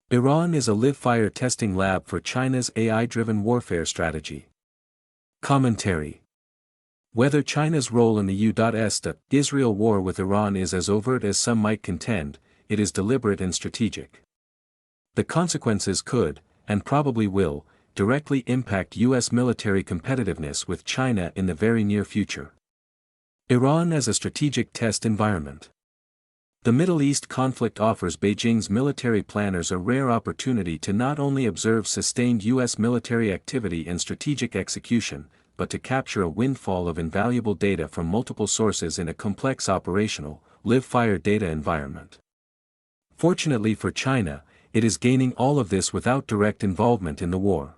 Iran is a live-fire testing lab for China's AI-driven warfare strategy. Commentary. Whether China's role in the U.S. Israel war with Iran is as overt as some might contend, it is deliberate and strategic. The consequences could, and probably will, directly impact U.S. military competitiveness with China in the very near future. Iran as a strategic test environment. The Middle East conflict offers Beijing's military planners a rare opportunity to not only observe sustained U.S. military activity and strategic execution, but to capture a windfall of invaluable data from multiple sources in a complex operational, live-fire data environment. Fortunately for China, it is gaining all of this without direct involvement in the war.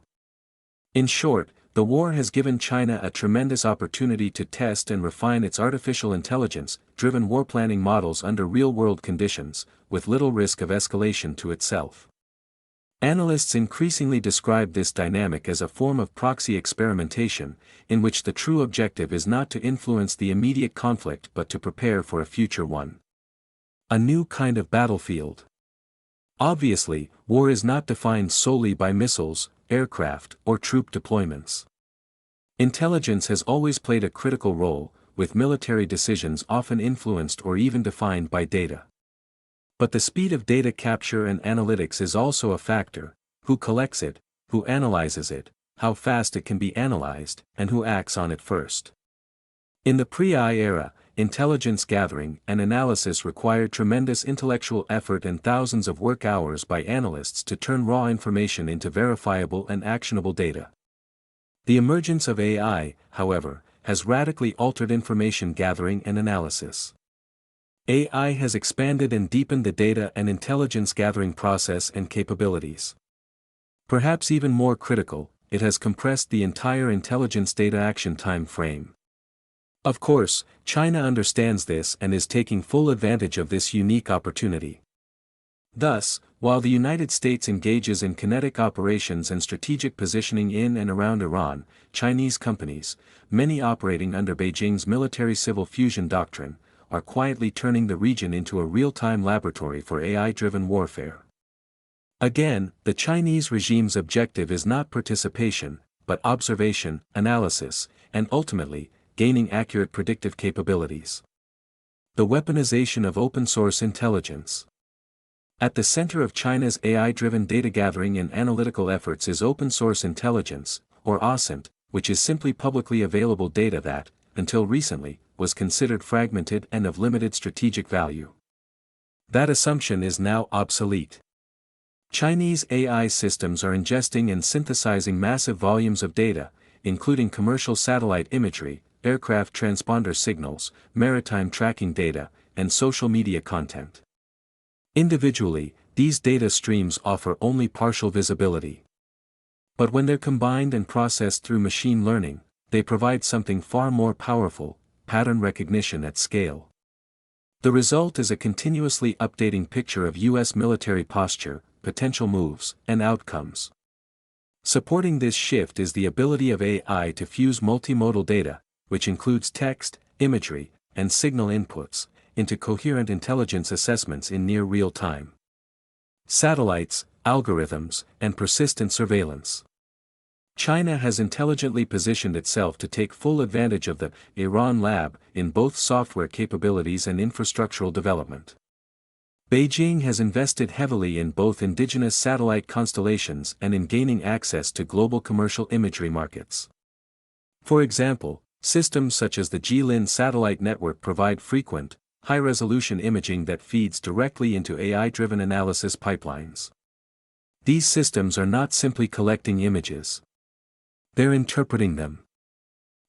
In short, the war has given China a tremendous opportunity to test and refine its artificial intelligence-driven war planning models under real-world conditions, with little risk of escalation to itself. Analysts increasingly describe this dynamic as a form of proxy experimentation, in which the true objective is not to influence the immediate conflict but to prepare for a future one. A new kind of battlefield. Obviously, war is not defined solely by missiles, aircraft, or troop deployments. Intelligence has always played a critical role, with military decisions often influenced or even defined by data. But the speed of data capture and analytics is also a factor: who collects it, who analyzes it, how fast it can be analyzed, and who acts on it first. In the pre-AI era, intelligence gathering and analysis required tremendous intellectual effort and thousands of work hours by analysts to turn raw information into verifiable and actionable data. The emergence of AI, however, has radically altered information gathering and analysis. AI has expanded and deepened the data and intelligence gathering process and capabilities. Perhaps even more critical, it has compressed the entire intelligence data action time frame. Of course, China understands this and is taking full advantage of this unique opportunity. Thus, while the United States engages in kinetic operations and strategic positioning in and around Iran, Chinese companies, many operating under Beijing's military-civil fusion doctrine, are quietly turning the region into a real-time laboratory for AI-driven warfare. Again, the Chinese regime's objective is not participation, but observation, analysis, and ultimately, gaining accurate predictive capabilities. The weaponization of open-source intelligence. At the center of China's AI-driven data gathering and analytical efforts is open-source intelligence, or OSINT, which is simply publicly available data that, until recently, was considered fragmented and of limited strategic value. That assumption is now obsolete. Chinese AI systems are ingesting and synthesizing massive volumes of data, including commercial satellite imagery, aircraft transponder signals, maritime tracking data, and social media content. Individually, these data streams offer only partial visibility. But when they're combined and processed through machine learning, they provide something far more powerful: pattern recognition at scale. The result is a continuously updating picture of U.S. military posture, potential moves, and outcomes. Supporting this shift is the ability of AI to fuse multimodal data, which includes text, imagery, and signal inputs, into coherent intelligence assessments in near real time. Satellites, algorithms, and persistent surveillance. China has intelligently positioned itself to take full advantage of the Iran Lab in both software capabilities and infrastructural development. Beijing has invested heavily in both indigenous satellite constellations and in gaining access to global commercial imagery markets. For example, systems such as the Jilin satellite network provide frequent, high-resolution imaging that feeds directly into AI-driven analysis pipelines. These systems are not simply collecting images. They're interpreting them.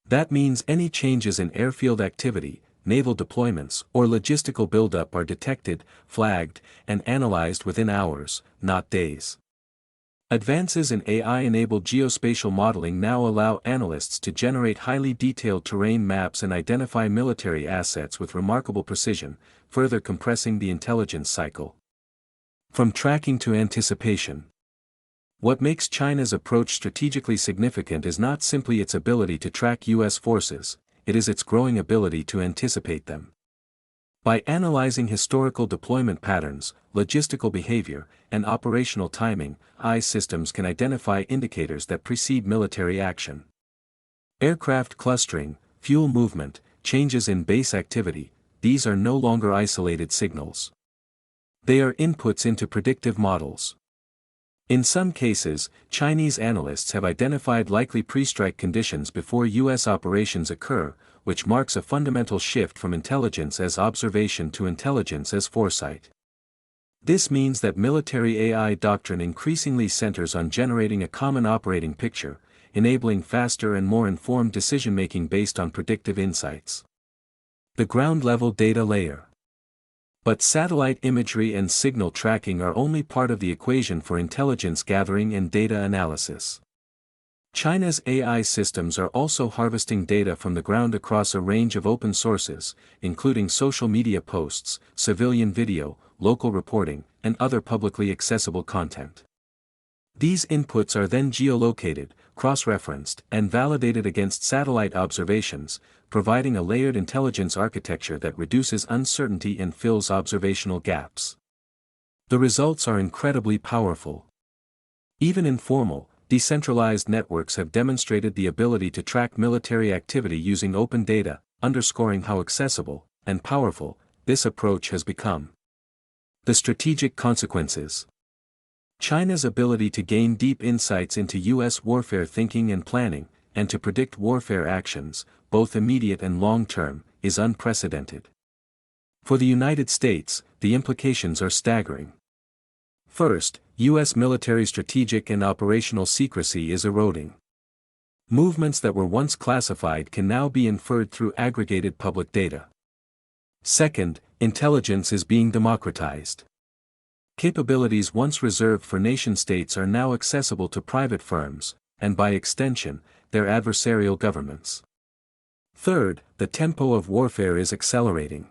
That means any changes in airfield activity, naval deployments, or logistical buildup are detected, flagged, and analyzed within hours, not days. Advances in AI-enabled geospatial modeling now allow analysts to generate highly detailed terrain maps and identify military assets with remarkable precision, further compressing the intelligence cycle. From tracking to anticipation. What makes China's approach strategically significant is not simply its ability to track U.S. forces, it is its growing ability to anticipate them. By analyzing historical deployment patterns, logistical behavior, and operational timing, AI systems can identify indicators that precede military action. Aircraft clustering, fuel movement, changes in base activity, these are no longer isolated signals. They are inputs into predictive models. In some cases, Chinese analysts have identified likely pre-strike conditions before U.S. operations occur, which marks a fundamental shift from intelligence as observation to intelligence as foresight. This means that military AI doctrine increasingly centers on generating a common operating picture, enabling faster and more informed decision-making based on predictive insights. The ground-level data layer. But satellite imagery and signal tracking are only part of the equation for intelligence gathering and data analysis. China's AI systems are also harvesting data from the ground across a range of open sources, including social media posts, civilian video, local reporting, and other publicly accessible content. These inputs are then geolocated, cross-referenced, and validated against satellite observations, providing a layered intelligence architecture that reduces uncertainty and fills observational gaps. The results are incredibly powerful. Even informal, decentralized networks have demonstrated the ability to track military activity using open data, underscoring how accessible and powerful this approach has become. The strategic consequences. China's ability to gain deep insights into U.S. warfare thinking and planning, and to predict warfare actions, both immediate and long-term, is unprecedented. For the United States, the implications are staggering. First, U.S. military strategic and operational secrecy is eroding. Movements that were once classified can now be inferred through aggregated public data. Second, intelligence is being democratized. Capabilities once reserved for nation-states are now accessible to private firms, and by extension, their adversarial governments. Third, the tempo of warfare is accelerating.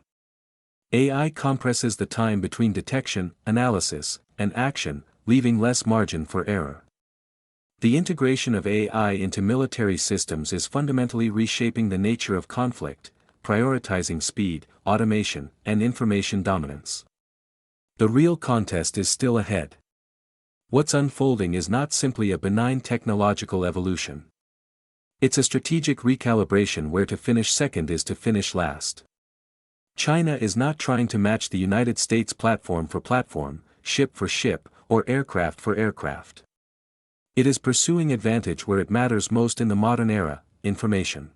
AI compresses the time between detection, analysis, and action, leaving less margin for error. The integration of AI into military systems is fundamentally reshaping the nature of conflict, prioritizing speed, automation, and information dominance. The real contest is still ahead. What's unfolding is not simply a benign technological evolution. It's a strategic recalibration where to finish second is to finish last. China is not trying to match the United States platform for platform, ship for ship, or aircraft for aircraft. It is pursuing advantage where it matters most in the modern era, information.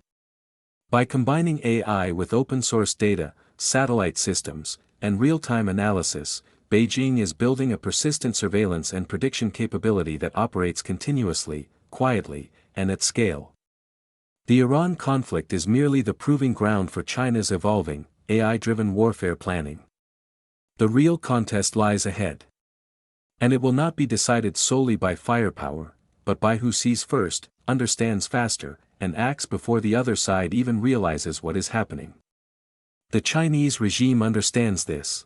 By combining AI with open-source data, satellite systems, and real-time analysis, Beijing is building a persistent surveillance and prediction capability that operates continuously, quietly, and at scale. The Iran conflict is merely the proving ground for China's evolving, AI-driven warfare planning. The real contest lies ahead. And it will not be decided solely by firepower, but by who sees first, understands faster, and acts before the other side even realizes what is happening. The Chinese regime understands this.